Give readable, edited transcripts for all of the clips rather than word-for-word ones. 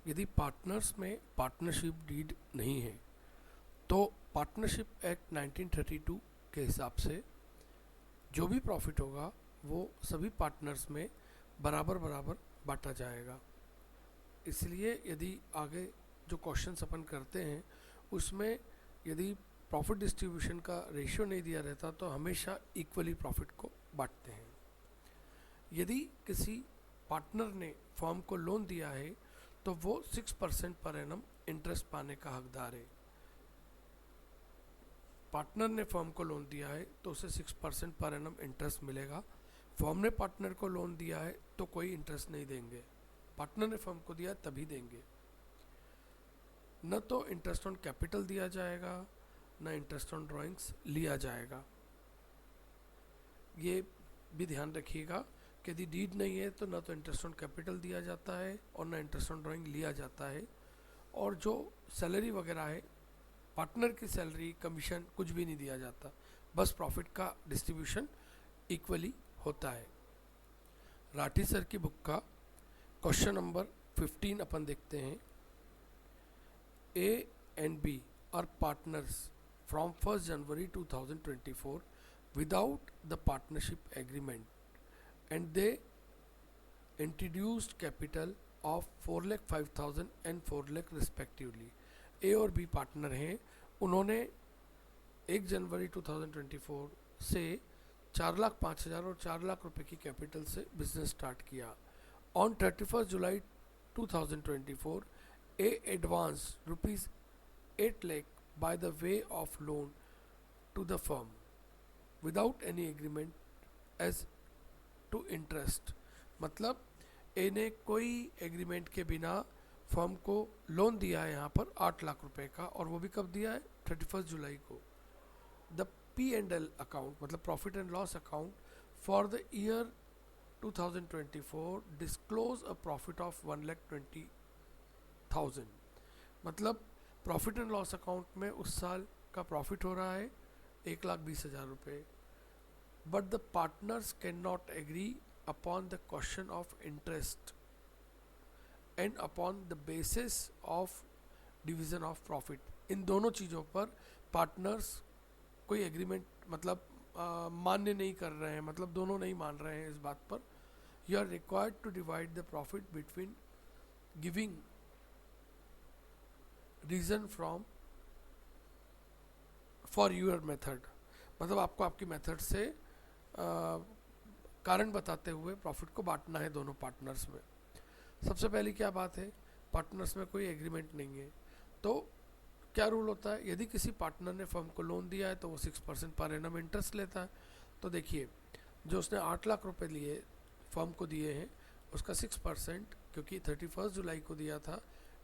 यदि पार्टनर्स में partnership deed नहीं है तो पार्टनरशिप एक्ट 1932 के हिसाब से जो भी प्रॉफिट होगा वो सभी पार्टनर्स में बराबर बराबर बांटा जाएगा। इसलिए यदि आगे जो क्वेश्चंस अपन करते हैं उसमें यदि प्रॉफिट डिस्ट्रीब्यूशन का रेशियो नहीं दिया रहता तो हमेशा इक्वली प्रॉफिट को बांटते हैं। यदि किसी पार्टनर ने फर्म को लोन दिया है तो वो 6% पर एनम इंटरेस्ट पाने का हकदार है। पार्टनर ने फर्म को लोन दिया है तो उसे 6% पर एनम इंटरेस्ट मिलेगा। फर्म ने पार्टनर को लोन दिया है तो कोई इंटरेस्ट नहीं देंगे, पार्टनर ने फर्म को दिया तभी देंगे। न तो इंटरेस्ट ऑन कैपिटल दिया जाएगा न इंटरेस्ट ऑन ड्राइंग्स लिया जाएगा। ये भी ध्यान रखिएगा कि यदि डीड नहीं है तो न तो इंटरेस्ट ऑन कैपिटल दिया जाता है और न इंटरेस्ट ऑन ड्राइंग लिया जाता है। और जो सैलरी वगैरह है, पार्टनर की सैलरी कमीशन कुछ भी नहीं दिया जाता, बस प्रॉफिट का डिस्ट्रीब्यूशन इक्वली होता है। राठी सर की बुक का क्वेश्चन नंबर 15 अपन देखते हैं। A and B are partners from 1st January 2024 without the partnership agreement and they introduced capital of 4,05,000 and 4 lakh respectively। ए और बी पार्टनर हैं, उन्होंने 1 जनवरी 2024 से 4,05,000 और 4 लाख रुपए की कैपिटल से बिजनेस स्टार्ट किया। On 31st July 2024 A advance rupees 8 lakh by the way of loan to the firm without any agreement as to interest। मतलब ए ने कोई एग्रीमेंट के बिना फर्म को लोन दिया है यहाँ पर 8 लाख रुपए का, और वो भी कब दिया है? 31 जुलाई को। द P&L अकाउंट मतलब profit and loss account for the year 2024 disclose a profit of 1,20,000। मतलब प्रॉफिट एंड लॉस अकाउंट में उस साल का प्रॉफिट हो रहा है 1,20,000 रुपये। But the partners can not agree upon the question of interest and upon the basis of division of profit. इन दोनों चीज़ों पर पार्टनर्स कोई एग्रीमेंट मतलब मान्य नहीं कर रहे हैं, मतलब दोनों नहीं मान रहे हैं इस बात पर। You are required to divide the profit between giving reason from for your method. मतलब आपको आपकी मेथड से कारण बताते हुए प्रॉफिट को बांटना है दोनों पार्टनर्स में। सबसे पहली क्या बात है, पार्टनर्स में कोई एग्रीमेंट नहीं है तो क्या रूल होता है? यदि किसी पार्टनर ने फर्म को लोन दिया है तो वो 6% पर एनम इंटरेस्ट लेता है। तो देखिए, जो उसने 8 लाख रुपए लिए फर्म को दिए हैं उसका 6%, क्योंकि 31 जुलाई को दिया था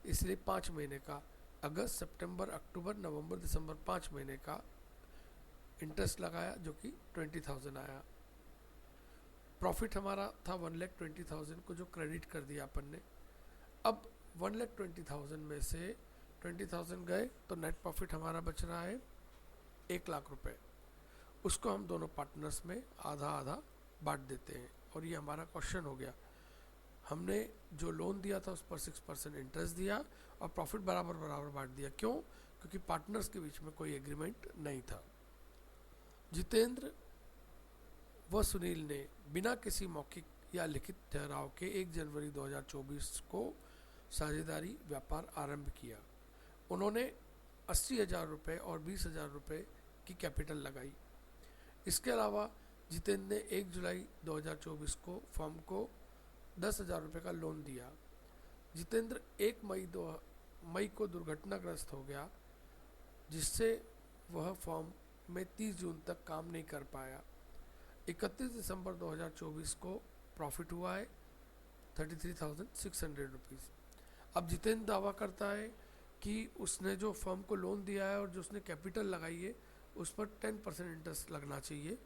इसलिए 5 महीने का, अगस्त सितंबर अक्टूबर नवंबर दिसंबर 5 महीने का इंटरेस्ट लगाया जो कि 20,000 आया। प्रॉफिट हमारा था 1,20,000 को जो क्रेडिट कर दिया अपन ने। अब 1,20,000 में से 20,000 गए तो नेट प्रॉफिट हमारा बच रहा है 1 लाख रुपए। उसको हम दोनों पार्टनर्स में आधा आधा बांट देते हैं और ये हमारा क्वेश्चन हो गया। हमने जो लोन दिया था उस पर 6% इंटरेस्ट दिया और प्रॉफिट बराबर बराबर बांट दिया। क्यों? क्योंकि पार्टनर्स के बीच में कोई एग्रीमेंट नहीं था। जितेंद्र व सुनील ने बिना किसी मौखिक या लिखित ठहराव के 1 जनवरी 2024 को साझेदारी व्यापार आरंभ किया। उन्होंने 80,000 रुपये और 20,000 रुपये की कैपिटल लगाई। इसके अलावा जितेंद्र ने 1 जुलाई 2024 को फर्म को 10,000 रुपये का लोन दिया। जितेंद्र 1 मई को दुर्घटनाग्रस्त हो गया जिससे वह फर्म में 30 जून तक काम नहीं कर पाया। 31 दिसंबर 2024 को प्रॉफिट हुआ है 33,600 रुपीज़। अब जितेंद्र दावा करता है कि उसने जो फर्म को लोन दिया है और जो उसने कैपिटल लगाई है उस पर 10% इंटरेस्ट लगना चाहिए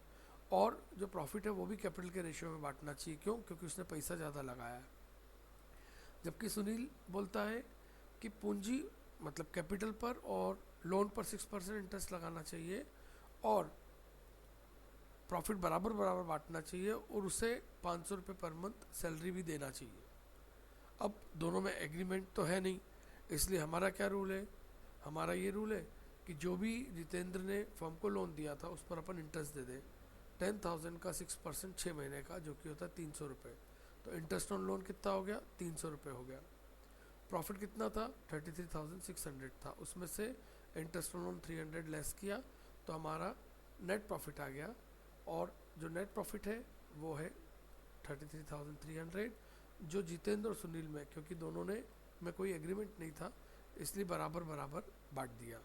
और जो प्रॉफिट है वो भी कैपिटल के रेशियो में बांटना चाहिए। क्यों? क्योंकि उसने पैसा ज़्यादा लगाया है। जबकि सुनील बोलता है कि पूंजी मतलब कैपिटल पर और लोन पर 6% इंटरेस्ट लगाना चाहिए और प्रॉफिट बराबर बराबर बांटना चाहिए और उसे 500 रुपये पर मंथ सैलरी भी देना चाहिए। अब दोनों में एग्रीमेंट तो है नहीं, इसलिए हमारा क्या रूल है, हमारा ये रूल है कि जो भी जितेंद्र ने फर्म को लोन दिया था उस पर अपन इंटरेस्ट दे दें 10,000 का 6% 6 महीने का, जो कि होता है 300 रुपये। तो इंटरेस्ट ऑन लोन कितना हो गया, 300 रुपये हो गया। प्रॉफिट कितना था, 33,600 था, उसमें से इंटरेस्ट ऑन लोन 300 लेस किया तो हमारा नेट प्रॉफिट आ गया। और जो नेट प्रॉफिट है वो है 33,300, जो जितेंद्र और सुनील में, क्योंकि दोनों ने में कोई एग्रीमेंट नहीं था, इसलिए बराबर बराबर बांट दिया।